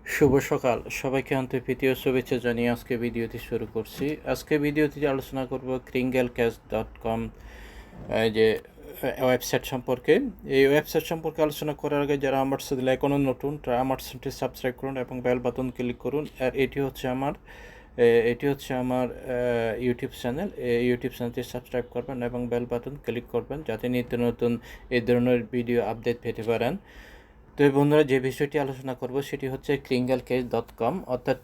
শুভ সকাল সবাইকে আন্তরিক প্রীতি ও শুভেচ্ছা জানিয়ে আজকে ভিডিওটি শুরু করছি। আজকে ভিডিওতে আলোচনা করব kringlecash.com যে ওয়েবসাইট সম্পর্কে। এই ওয়েবসাইট সম্পর্কে আলোচনা করার আগে যারা আমার চ্যানেলে এখনও নতুন তারা আমার চ্যানেলটি সাবস্ক্রাইব করুন এবং বেল বাটন ক্লিক করুন। আর এটি হচ্ছে আমার ইউটিউব চ্যানেল। এই ইউটিউব চ্যানেলটি সাবস্ক্রাইব করবেন এবং বেল বাটন ক্লিক করবেন যাতে নিত্য নতুন এই ধরনের ভিডিও আপডেট পেতে পারেন। তো বন্ধুরা, যে বিষয়টি আলোচনা করব সেটি হচ্ছে kringlecash.com, অর্থাৎ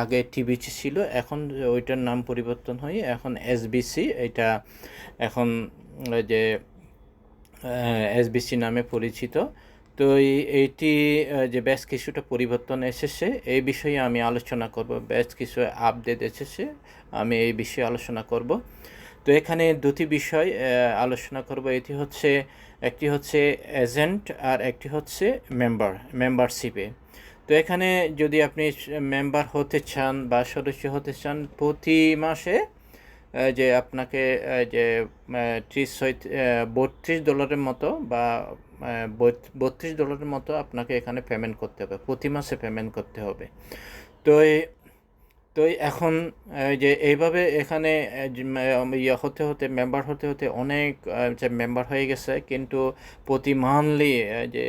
আগে টিবিসি ছিল, এখন ওইটার নাম পরিবর্তন হয়ে এখন এসবিসি। এটা এখন যে এসবিসি নামে পরিচিত। তো এইটি যে বেশ কিছুটা পরিবর্তন এসেছে, এই বিষয়ে আমি আলোচনা করব। বেশ কিছু আপডেট এসেছে, আমি এই বিষয়ে আলোচনা করব। তো এখানে দুটি বিষয় আলোচনা করব। একটি হচ্ছে এজেন্ট আর একটি হচ্ছে মেম্বারশিপে। তো এখানে যদি আপনি মেম্বার হতে চান বা সদস্য হতে চান, প্রতি মাসে যে আপনাকে যে $32 মতো বা $32 মতো আপনাকে এখানে পেমেন্ট করতে হবে, প্রতি মাসে পেমেন্ট করতে হবে। তো তো এখন যে এইভাবে এখানে মেম্বার হতে হতে অনেক যে মেম্বার হয়ে গেছে, কিন্তু প্রতি মান্থলি যে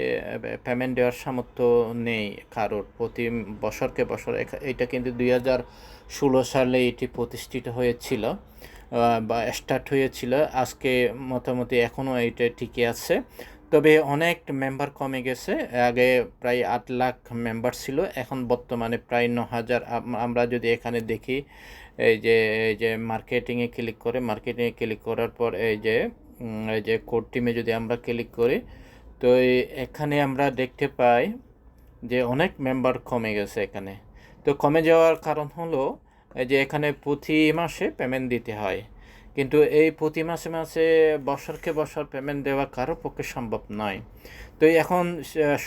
পেমেন্ট দেওয়ার সামর্থ্য নেই কারোর। প্রতি বছরকে বছর এটা কিন্তু 2016 সালে এটি প্রতিষ্ঠিত হয়েছিল বা স্টার্ট হয়েছিল। আজকে মোটামুটি এখনও এইটা ঠিকই আছে, তবে অনেক মেম্বার কমে গেছে। আগে প্রায় 8 লাখ মেম্বার ছিল, এখন বর্তমানে প্রায় 9,000। আমরা যদি এখানে দেখি, এই যে মার্কেটিংয়ে ক্লিক করার পর এই যে কোড টিমে যদি আমরা ক্লিক করি, তো এখানে আমরা দেখতে পাই যে অনেক মেম্বার কমে গেছে এখানে। তো কমে যাওয়ার কারণ হলো যে এখানে প্রতি মাসে পেমেন্ট দিতে হয়, কিন্তু এই প্রতি মাসে বছরকে বছর পেমেন্ট দেওয়া কারো পক্ষে সম্ভব নয়। তো এখন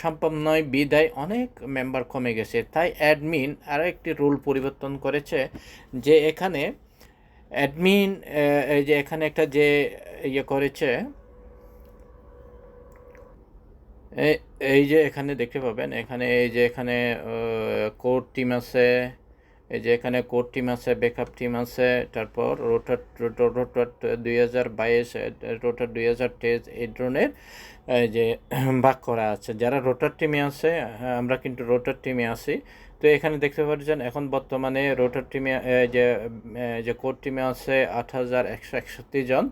সম্ভব নয় বিদায় অনেক মেম্বার কমে গেছে। তাই অ্যাডমিন আরও একটি রুল পরিবর্তন করেছে, যে এখানে অ্যাডমিন এই যে এখানে একটা যে করেছে, এই যে এখানে দেখতে পাবেন, এখানে কোর টিম আছে, এই যে এখানে কোর টিম আছে, ব্যাকআপ টিম আছে, তারপর রোটার 2022, রোটার 2023, এই ধরনের যে ভাগ করা আছে। যারা রোটার টিমে আছে, আমরা কিন্তু রোটার টিমে আছি। তো এখানে দেখতে পাচ্ছেন এখন বর্তমানে রোটার টিমে যে কোর টিমে আছে 8,161 জন।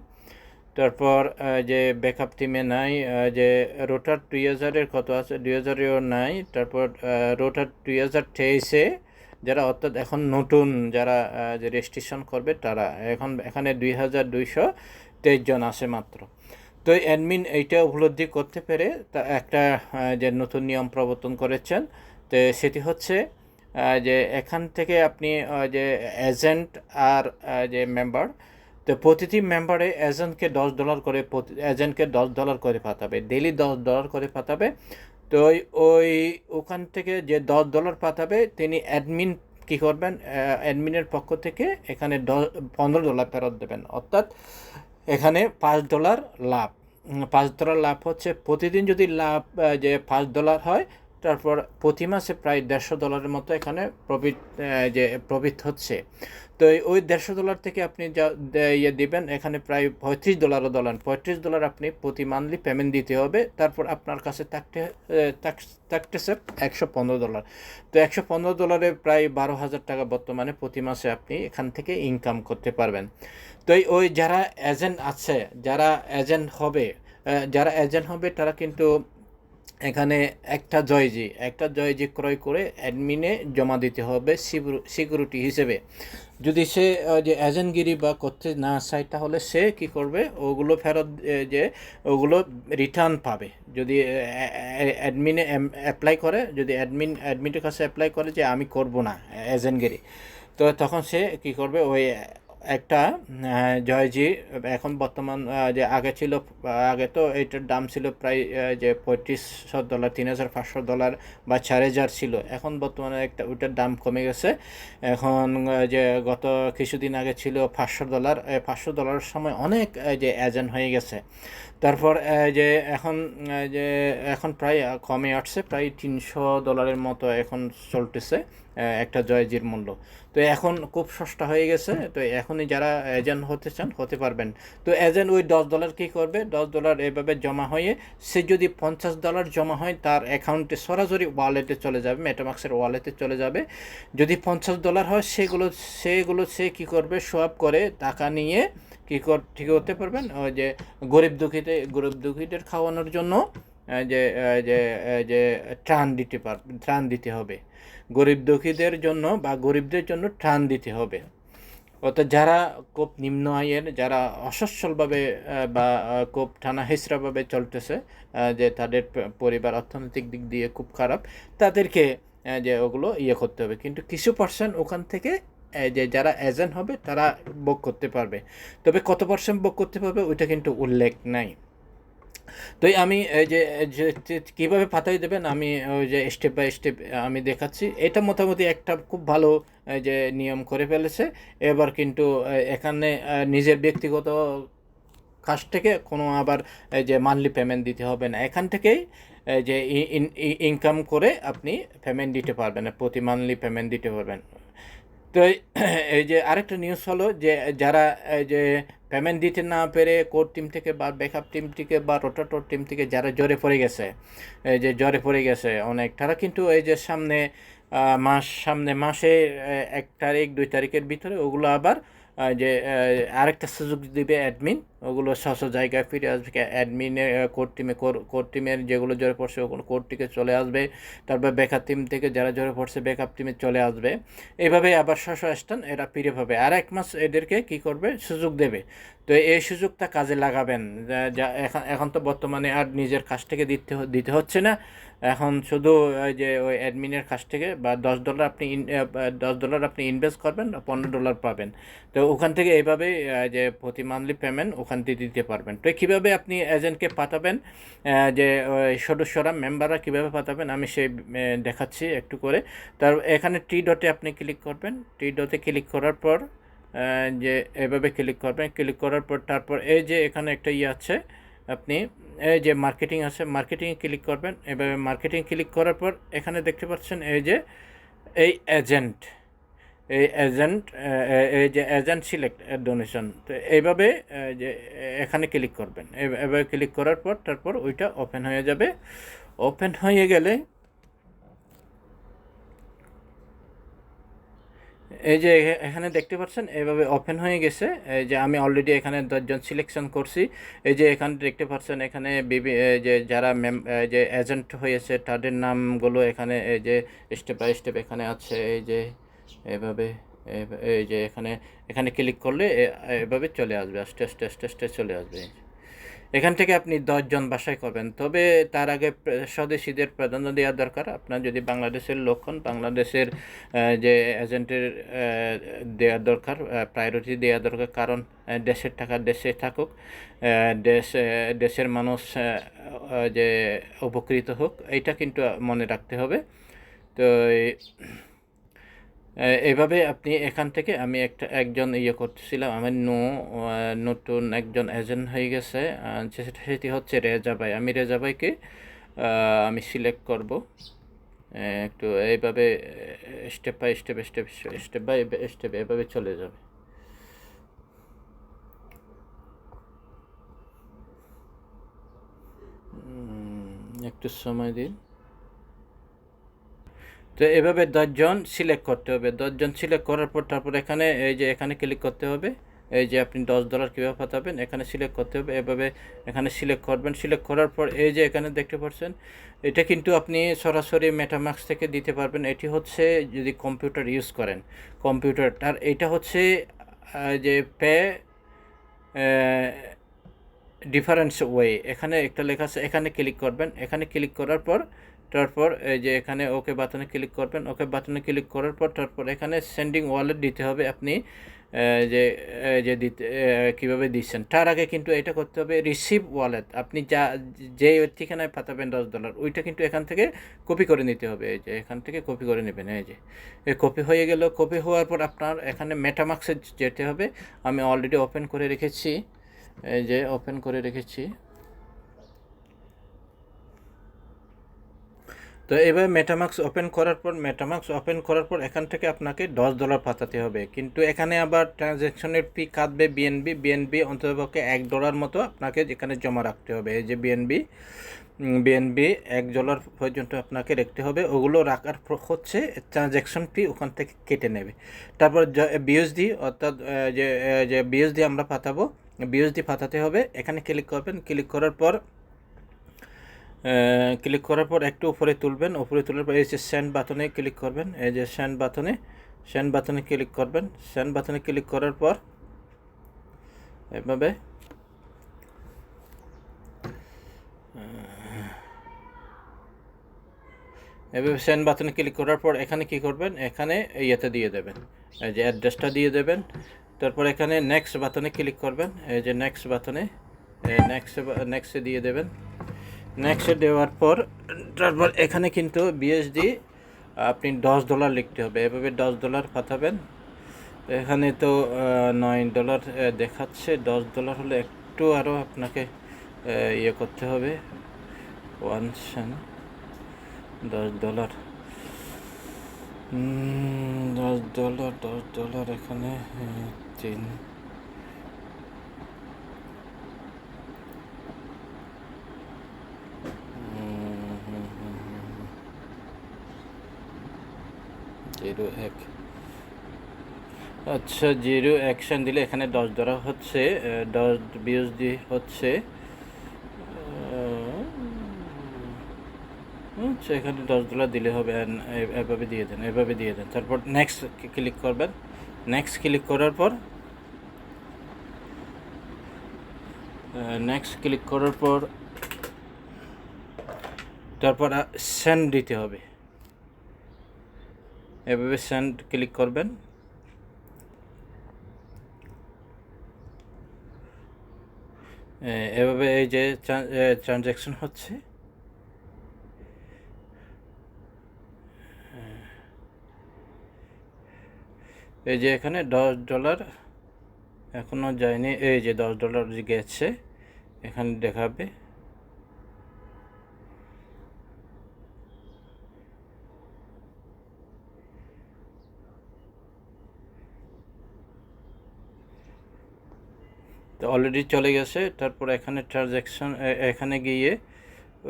তারপর যে ব্যাকআপ টিমে নাই, যে রোটার 2000-এর কত আছে, 2000-এও নাই। তারপর রোটার 2023-এ যারা, অর্থাৎ এখন নতুন যারা যে রেজিস্ট্রেশন করবে তারা, এখানে 2223 জন আছে মাত্র। তো অ্যাডমিন এইটা উপলব্ধি করতে পেরে তা একটা যে নতুন নিয়ম প্রবর্তন করেছেন। তো সেটি হচ্ছে যে এখান থেকে আপনি যে এজেন্ট আর যে মেম্বার, তো প্রতিটি মেম্বারে এজেন্টকে $10 করে পাঠাবে, ডেইলি $10 করে পাঠাবে। তো ওখান থেকে যে $10 পাঠাবে, তিনি অ্যাডমিন কী করবেন, অ্যাডমিনের পক্ষ থেকে এখানে $15 ফেরত দেবেন। অর্থাৎ এখানে $5 লাভ। $5 লাভ হচ্ছে প্রতিদিন যদি লাভ যে $5 হয়, তারপর প্রতি মাসে প্রায় $150 মতো এখানে প্রফিট হচ্ছে। তো ওই $150 থেকে আপনি যা দিবেন, এখানে প্রায় $35 আপনি প্রতি মান্থলি পেমেন্ট দিতে হবে। তারপর আপনার কাছে থাকতেছে $115। তো $115 প্রায় 12,000 টাকা বর্তমানে প্রতি মাসে আপনি এখান থেকে ইনকাম করতে পারবেন। তো ওই যারা এজেন্ট হবে তারা কিন্তু এখানে একটা জয়জি ক্রয় করে অ্যাডমিনে জমা দিতে হবে সিকিউরিটি হিসেবে। যদি সে যে এজেন্টগিরি বা করতে না চায়, তাহলে সে কি করবে, ওগুলো ফেরত যে ওগুলো রিটার্ন পাবে। যদি অ্যাডমিনে অ্যাপ্লাই করে, যদি অ্যাডমিনের কাছে অ্যাপ্লাই করে যে আমি করব না এজেন্টগিরি, তো তখন সে কি করবে, ওই একটা জয়জি এখন বর্তমান যে আগে ছিল, আগে তো এইটার দাম ছিল প্রায় যে $3500, $3500 বা 4000 ছিল। এখন বর্তমানে একটা ওইটার দাম কমে গেছে। এখন যে গত কিছুদিন আগে ছিল $500। $500 সময় অনেক যে এজেন্ট হয়ে গেছে। তারপর যে এখন যে এখন প্রায় কমে আসছে, প্রায় $300 মতো এখন চলতেছে একটা জয়জির মূল্য। তো এখন খুব সস্তা হয়ে গেছে। তো এখনই যারা এজেন্ট হতে চান হতে পারবেন। তো এজেন্ট ওই $10 কী করবে, $10 এভাবে জমা হয়ে সে যদি $50 জমা হয় তার অ্যাকাউন্টে সরাসরি ওয়ালেটে চলে যাবে, মেটামাক্সের ওয়ালেটে চলে যাবে। যদি $50 হয় সেগুলো সে কী করবে, সোয়াপ করে টাকা নিয়ে ঠিক করতে পারবেন ওই যে গরিব দুঃখীদের খাওয়ানোর জন্য যে যে যে ত্রাণ দিতে হবে। গরিব দুঃখীদের জন্য বা গরিবদের জন্য ত্রাণ দিতে হবে। অর্থাৎ যারা খুব নিম্ন আয়ের, যারা অসচ্ছলভাবে বা খুব টানা হেঁচড়াভাবে চলতেছে, যে তাদের পরিবার অর্থনৈতিক দিক দিয়ে খুব খারাপ, তাদেরকে যে ওগুলো করতে হবে। কিন্তু কিছু পার্সেন্ট ওখান থেকে যে যারা এজেন্ট হবে তারা ভোগ করতে পারবে। তবে কত পার্সেন্ট ভোগ করতে পারবে ওইটা কিন্তু উল্লেখ নাই। তো আমি এই যে কীভাবে পাতাই দেবেন আমি ওই যে স্টেপ বাই স্টেপ আমি দেখাচ্ছি। এটা মোটামুটি একটা খুব ভালো যে নিয়ম করে ফেলেছে। এবার কিন্তু এখানে নিজের ব্যক্তিগত কাছ থেকে কোনো আবার যে মান্থলি পেমেন্ট দিতে হবে না। এখান থেকেই যে ইনকাম করে আপনি পেমেন্ট দিতে পারবেন, প্রতি মান্থলি পেমেন্ট দিতে পারবেন। তো এই যে আরেকটা নিউজ হলো যে যারা যে পেমেন্ট দিতে না পেরে কোর টিম থেকে বা ব্যাকআপ টিম থেকে বা রোটাটর টিম থেকে যারা জ্বরে পড়ে গেছে, এই যে জ্বরে পড়ে গেছে অনেক, তারা কিন্তু এই যে সামনে মাসে 1 তারিখ 2 তারিখের ভিতরে ওগুলো আবার যে আরেকটা সুযোগ দিবে অ্যাডমিন, ওগুলো জায়গায় ফিরে আসবে। অ্যাডমিনের কোর টিমের যেগুলো জ্বরে পড়ছে ওগুলো কোর টিমে চলে আসবে। তারপর ব্যাকআপ টিম থেকে যারা জ্বরে পড়ছে ব্যাকআপ টিমে চলে আসবে। এইভাবে আবার স্থান এরা ফিরে পাবে। আর 1 মাস এদেরকে কি করবে, সুযোগ দেবে। তো এই সুযোগটা কাজে লাগাবেন। এখন তো বর্তমানে আর নিজের কাছ থেকে দিতে হচ্ছে না। এখন শুধু যে ওই অ্যাডমিনের কাছ থেকে বা $10 আপনি ইনভেস্ট করবেন, $15 পাবেন। তো ওখান থেকে এইভাবে যে প্রতি মান্থলি পেমেন্ট ওখান থেকে দিতে পারবেন। তো কীভাবে আপনি এজেন্টকে পাঠাবেন, যে সদস্যরা মেম্বাররা কীভাবে পাঠাবেন আমি সেই দেখাচ্ছি একটু করে। তার এখানে ডটে আপনি ক্লিক করবেন। ডটে ক্লিক করার পর যে এভাবে ক্লিক করবেন। ক্লিক করার পর তারপর এই যে এখানে একটা আছে, আপনি এই যে মার্কেটিং আছে, মার্কেটিংয়ে ক্লিক করবেন। এভাবে মার্কেটিং ক্লিক করার পর এখানে দেখতে পাচ্ছেন এই যে এই এজেন্ট এই যে এজেন্ট সিলেক্ট ডোনেশন। তো এইভাবে যে এখানে ক্লিক করবেন। এভাবে ক্লিক করার পর তারপর ওইটা ওপেন হয়ে যাবে। ওপেন হয়ে গেলে এই যে এখানে দেখতে পাচ্ছেন এইভাবে ওপেন হয়ে গেছে। এই যে আমি অলরেডি এখানে 10 জন সিলেকশন করছি। এই যে এখানে দেখতে পাচ্ছেন এখানে যে যারা যে এজেন্ট হয়েছে তাদের নামগুলো এখানে এই যে স্টেপ বাই স্টেপ এখানে আছে। এই যে এভাবে এই যে এখানে ক্লিক করলে এভাবে চলে আসবে, আস্তে আস্তে আস্তে আস্তে চলে আসবে। এখান থেকে আপনি 10 জন বাছাই করবেন। তবে তার আগে স্বদেশিদের প্রাধান্য দেওয়া দরকার। আপনার যদি বাংলাদেশের লোক হন, বাংলাদেশের যে এজেন্টের দেওয়া দরকার, প্রায়োরিটি দেওয়া দরকার। কারণ দেশের টাকা দেশে থাকুক, দেশের মানুষ যে উপকৃত হোক, এইটা কিন্তু মনে রাখতে হবে। তো এইভাবে আপনি এখান থেকে আমি একজন করতেছিলাম, আমার নতুন একজন এজেন্ট হয়ে গেছে, সেটি হচ্ছে রেজা ভাই। আমি রেজা ভাইকে আমি সিলেক্ট করব। একটু এইভাবে স্টেপ বাই স্টেপ এভাবে চলে যাবে। একটু সময় দিন। তো এভাবে 10 জন সিলেক্ট করতে হবে। 10 জন সিলেক্ট করার পর তারপর এখানে এই যে এখানে ক্লিক করতে হবে। এই যে আপনি $10 কীভাবে পাঠাবেন এখানে সিলেক্ট করতে হবে। এভাবে এখানে সিলেক্ট করবেন। সিলেক্ট করার পর এই যে এখানে দেখতে পাচ্ছেন, এটা কিন্তু আপনি সরাসরি মেটামাক্স থেকে দিতে পারবেন। এটি হচ্ছে যদি কম্পিউটার ইউজ করেন, কম্পিউটার এটা হচ্ছে যে পে ডিফারেন্স ওয়ে, এখানে একটা লেখা আছে, এখানে ক্লিক করবেন। এখানে ক্লিক করার পর তারপর এই যে এখানে ওকে বাটনে ক্লিক করবেন। ওকে বাটনে ক্লিক করার পর তারপর এখানে সেন্ডিং ওয়ালেট দিতে হবে। আপনি যে যে দিতে কীভাবে দিচ্ছেন, তার আগে কিন্তু এটা করতে হবে রিসিভ ওয়ালেট। আপনি যে ঠিকানায় পাঠাবেন $10, ওইটা কিন্তু এখান থেকে কপি করে নিতে হবে। এই যে এখান থেকে কপি করে নেবেন। এই যে কপি হয়ে গেল। কপি হওয়ার পর আপনার এখানে মেটামাক্সে যেতে হবে। আমি অলরেডি ওপেন করে রেখেছি। এই যে ওপেন করে রেখেছি। তো এবার মেটামাক্স ওপেন করার পর এখান থেকে আপনাকে $10 পাঠাতে হবে। কিন্তু এখানে আবার ট্রানজ্যাকশনের ফি কাটবে বিএনবি অন্ততপক্ষে $1 মতো আপনাকে যেখানে জমা রাখতে হবে। এই যে বিএনবি $1 পর্যন্ত আপনাকে রাখতে হবে। ওগুলো রাখার হচ্ছে ট্রানজ্যাকশন ফি ওখান থেকে কেটে নেবে। তারপর বিএসডি অর্থাৎ যে বিএসডি আমরা পাঠাবো, বিএসডি পাঠাতে হবে। এখানে ক্লিক করবেন। ক্লিক করার পর একটু উপরে তুলবেন। উপরে তোলার পর এই যে সেন্ড বাটনে ক্লিক করবেন। এই যে সেন্ড বাটনে ক্লিক করবেন। সেন্ড বাটনে ক্লিক করার পর এভাবে সেন্ড বাটনে ক্লিক করার পর এখানে কি করবেন, এখানে ইয়েতে দিয়ে দেবেন, এই যে অ্যাড্রেসটা দিয়ে দেবেন। তারপর এখানে নেক্সট বাটনে ক্লিক করবেন। এই যে নেক্সট বাটনে নেক্সটে দিয়ে দেবেন। নেক্সটে দেওয়ার পর তারপর এখানে কিন্তু বিএসডি আপনি $10 লিখতে হবে। এভাবে $10 পাঠাবেন। এখানে তো $9 দেখাচ্ছে। $10 হলে একটু আরও আপনাকে ইয়ে করতে হবে। $10 $10 এখানে 3 01। আচ্ছা, 0 অ্যাকশন দিলে এখানে $10 হচ্ছে। 10 বিএসডি হচ্ছে আচ্ছা, এখানে $10 দিলে হবে। এভাবে দিয়ে দেন। তারপর নেক্সট ক্লিক করবেন। নেক্সট ক্লিক করার পর তারপর সেন্ড দিতে হবে। এভাবে সেন্ড ক্লিক করবেন। এভাবে এই যে ট্রানজ্যাকশন হচ্ছে। এই যে এখানে $10 এখনও যায়নি। এই যে $10 গেছে, এখানে দেখাবে। তো অলরেডি চলে গেছে। তারপর এখানে ট্রানজ্যাকশন এখানে গিয়ে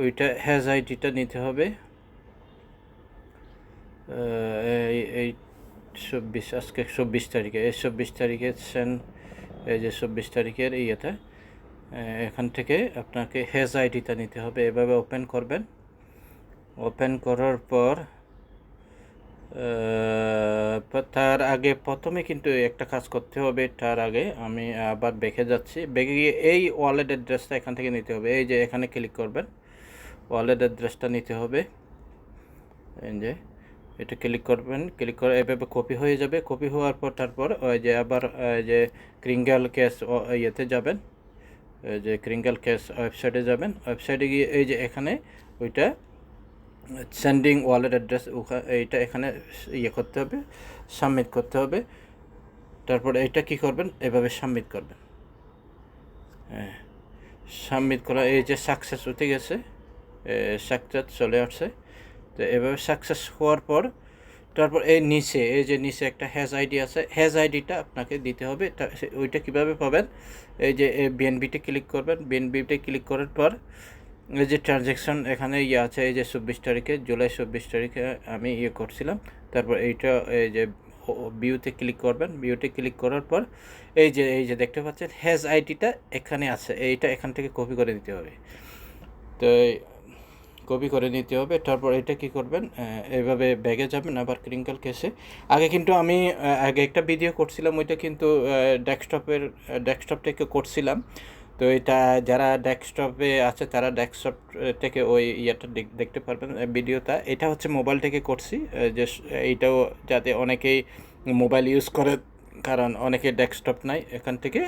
ওইটা হ্যাজ আইডিটা নিতে হবে। এই 24 আজকে 24 তারিখে, এই 24 তারিখে এই যে 24 তারিখের ইয়েটা এখান থেকে আপনাকে হ্যাজ আইডিটা নিতে হবে। এভাবে ওপেন করবেন। ওপেন করার পর তার আগে প্রথমে কিন্তু একটা কাজ করতে হবে। তার আগে আমি আবার বেঁকে যাচ্ছি। বেঁকে গিয়ে এই ওয়ালেট অ্যাড্রেসটা এখান থেকে নিতে হবে। এই যে এখানে ক্লিক করবেন, ওয়ালেট অ্যাড্রেসটা নিতে হবে। এই যে এটা ক্লিক করবেন। ক্লিক করে এভাবে কপি হয়ে যাবে। কপি হওয়ার পর তারপর ওই যে আবার যে ক্রিঙ্গল ক্যাশ ইয়েতে যাবেন। এই যে ক্রিঙ্গল ক্যাশ ওয়েবসাইটে যাবেন। ওয়েবসাইটে গিয়ে এই যে এখানে ওইটা সেন্ডিং ওয়ালেট অ্যাড্রেস এইটা এখানে ইয়ে করতে হবে, সাবমিট করতে হবে। তারপর এইটা কি করবেন, এভাবে সাবমিট করবেন। হ্যাঁ, সাবমিট করা এই যে সাকসেস হতে গেছে, সাকসেস চলে আসছে। তো এভাবে সাকসেস হওয়ার পর তারপর এই যে নিচে একটা হ্যাজ আইডি আছে, হ্যাজ আইডিটা আপনাকে দিতে হবে। ওইটা কীভাবে পাবেন, এই যে বিএনবিতে ক্লিক করবেন। বিএনবিতে ক্লিক করার পর এই যে ট্রানজ্যাকশন এখানে ইয়ে আছে, এই যে 24 তারিখে, জুলাই 24 তারিখে আমি ইয়ে করছিলাম। তারপর এইটা এই যে ভিউতে ক্লিক করবেন। ভিউতে ক্লিক করার পর এই যে দেখতে পাচ্ছেন হ্যাজ আইডিটা এখানে আছে। এইটা এখান থেকে কপি করে নিতে হবে। তো কপি করে নিতে হবে। তারপর এটা কি করবেন, এইভাবে ব্যাগে যাবেন আবার ক্রিঙ্গল কেসে। আগে কিন্তু আমি আগে একটা ভিডিও করছিলাম, ওইটা কিন্তু ডেস্কটপ থেকে করছিলাম। তো এটা যারা ডেস্কটপে আছে তারা ডেস্কটপ থেকে ওই ইয়েটা দেখতে পারবেন ভিডিওটা। এটা হচ্ছে মোবাইল থেকে করছি, যে এইটাও যাতে অনেকেই মোবাইল ইউজ করে কারণ অনেকে ডেস্কটপ নাই, এখান থেকে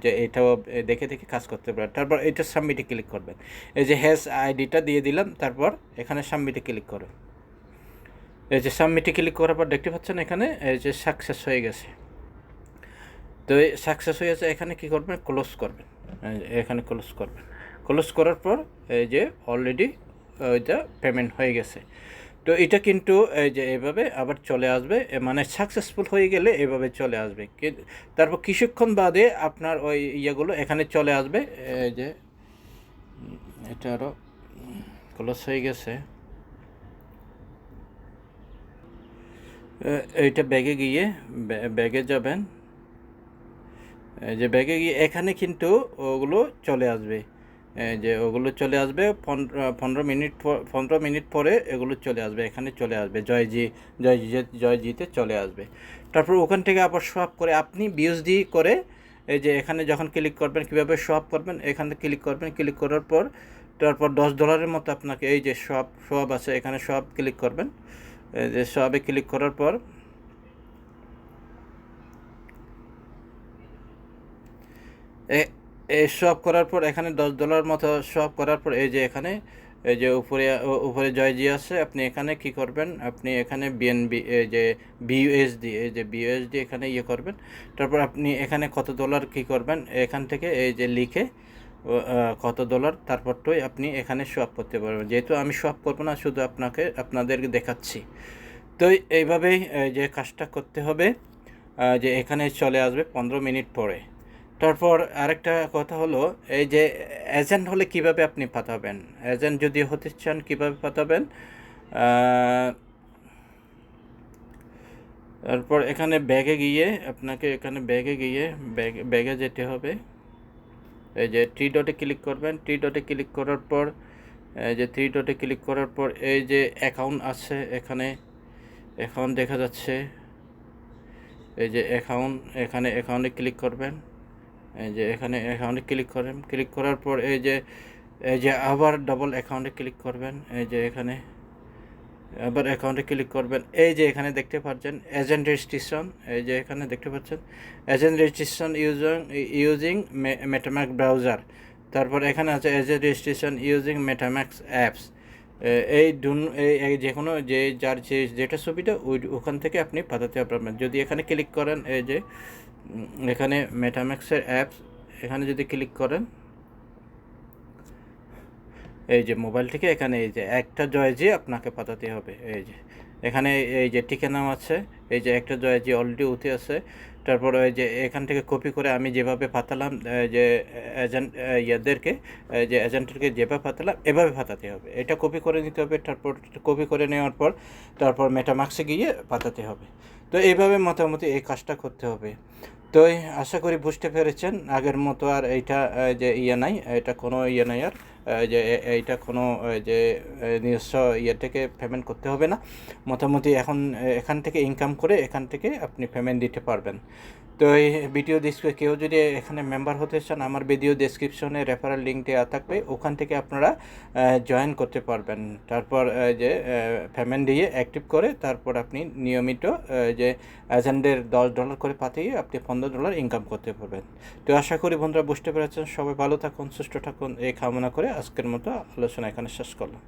যে এটাও দেখে দেখে কাজ করতে পারেন। তারপর এটা সাবমিটে ক্লিক করবেন, এই যে হ্যাশ আইডিটা দিয়ে দিলাম, তারপর এখানে সাবমিটে ক্লিক করুন। এই যে সাবমিটে ক্লিক করার পর দেখতে পাচ্ছেন এখানে এই যে সাকসেস হয়ে গেছে। তো এই সাকসেস হয়ে গেছে, এখানে কী করবেন, ক্লোজ করবেন, এখানে ক্লোজ করবেন। ক্লোজ করার পর এই যে অলরেডি ওইটা পেমেন্ট হয়ে গেছে। তো এটা কিন্তু এই যে এভাবে আবার চলে আসবে, মানে সাকসেসফুল হয়ে গেলে এভাবে চলে আসবে। তারপর কিছুক্ষণ বাদে আপনার ওই ইয়েগুলো এখানে চলে আসবে। এই যে এটা আরও ক্লোজ হয়ে গেছে। এইটা ব্যাগে গিয়ে ব্যাগে যাবেন, এই যে ব্যাগে গিয়ে এখানে কিন্তু ওগুলো চলে আসবে। যে ওগুলো চলে আসবে 15 মিনিট পরে এগুলো চলে আসবে, এখানে চলে আসবে জয়জিতে চলে আসবে। তারপর ওখান থেকে আবার সোয়াপ করে আপনি বিএসডি করে এই যে এখানে যখন ক্লিক করবেন, কীভাবে সোয়াপ করবেন, এখানে ক্লিক করবেন। ক্লিক করার পর তারপর $10 মতো আপনাকে এই যে সোয়াপ আছে, এখানে সোয়াপ ক্লিক করবেন। এই যে সোয়াপে ক্লিক করার পর সোয়াপ করার পর এখানে $10 মতো সোয়াপ করার পর এই যে এখানে এই যে উপরে জয়জি আছে, আপনি এখানে কি করবেন, আপনি এখানে বিএনবি এই যে বিইউএসডি, এই যে বিইউএসডি এখানে ইয়ে করবেন। তারপর আপনি এখানে কত ডলার কি করবেন, এখান থেকে এই যে লিখে কত ডলার, তারপরটাই আপনি এখানে সোয়াপ করতে পারবেন। যেহেতু আমি সোয়াপ করবো না, শুধু আপনাদেরকে দেখাচ্ছি। তো এইভাবেই যে কাজটা করতে হবে, যে এখানে চলে আসবে 15 মিনিট পরে। তারপর আরেকটা কথা হলো, এই যে এজেন্ট হলে কিভাবে আপনি পাঠাবেন, এজেন্ট যদি হতে চান কিভাবে পাঠাবেন। তারপর এখানে ব্যাগে গিয়ে আপনাকে এখানে ব্যাগে যেতে হবে। এই যে 3 ডটে ক্লিক করবেন। 3 ডটে ক্লিক করার পর এই যে 3 ডটে ক্লিক করার পর এই যে অ্যাকাউন্ট আছে, এখানে অ্যাকাউন্ট দেখা যাচ্ছে। এই যে এখানে অ্যাকাউন্টে ক্লিক করবেন। এই যে এখানে অ্যাকাউন্টে ক্লিক করেন। ক্লিক করার পর এই যে আবার ডাবল অ্যাকাউন্টে ক্লিক করবেন। এই যে এখানে আবার অ্যাকাউন্টে ক্লিক করবেন। এই যে এখানে দেখতে পাচ্ছেন এজেন্ট রেজিস্ট্রেশন, এই যে এখানে দেখতে পাচ্ছেন এজেন্ট রেজিস্ট্রেশন ইউজিং মেটাম্যাক্স ব্রাউজার। তারপর এখানে আছে এজেন্ট রেজিস্ট্রেশন ইউজিং মেটাম্যাক্স অ্যাপস। এই যে কোনো যার যেটা সুবিধা ওখান থেকে আপনি পাঠাতে পারবেন। যদি এখানে ক্লিক করেন, এই যে এখানে মেটাম্যাক্সের অ্যাপস, এখানে যদি ক্লিক করেন, এই যে মোবাইল থেকে এখানে এই যে একটা জয়জি আপনাকে পাঠাতে হবে। এই যে এখানে এই যে ঠিকানাও আছে, এই যে একটা জয়জি অলরেডি উঠে আছে। তারপর ওই যে এখান থেকে কপি করে আমি যেভাবে পাঠালাম, যে এজেন্ট যে এজেন্টকে যেভাবে পাঠালাম এভাবে পাঠাতে হবে। এটা কপি করে নিতে হবে। তারপর কপি করে নেওয়ার পর তারপর মেটামাক্সে গিয়ে পাঠাতে হবে। তো এইভাবে মোটামুটি এই কাজটা করতে হবে। তো আশা করি বুঝতে পেরেছেন। আগের মতো আর এইটা যে নাই, এটা কোনো নাই আর যে এইটা কোনো যে নিজস্ব থেকে পেমেন্ট করতে হবে না। মোটামুটি এখন এখান থেকে ইনকাম করে এখান থেকে আপনি পেমেন্ট দিতে পারবেন। তো এই ভিডিও কেউ যদি এখানে মেম্বার হতে চান, আমার ভিডিও ডেসক্রিপশনে রেফারেল লিঙ্ক দেওয়া থাকবে, ওখান থেকে আপনারা জয়েন করতে পারবেন। তারপর যে পেমেন্ট দিয়ে অ্যাক্টিভ করে তারপর আপনি নিয়মিত যে এজেন্টের $10 করে পাঠিয়ে আপনি $15 ইনকাম করতে পারবেন। তো আশা করি বন্ধুরা বুঝতে পেরেছেন। সবাই ভালো থাকুন, সুস্থ থাকুন, এই কামনা করে আজকের মতো আলোচনা এখানে শেষ করলাম।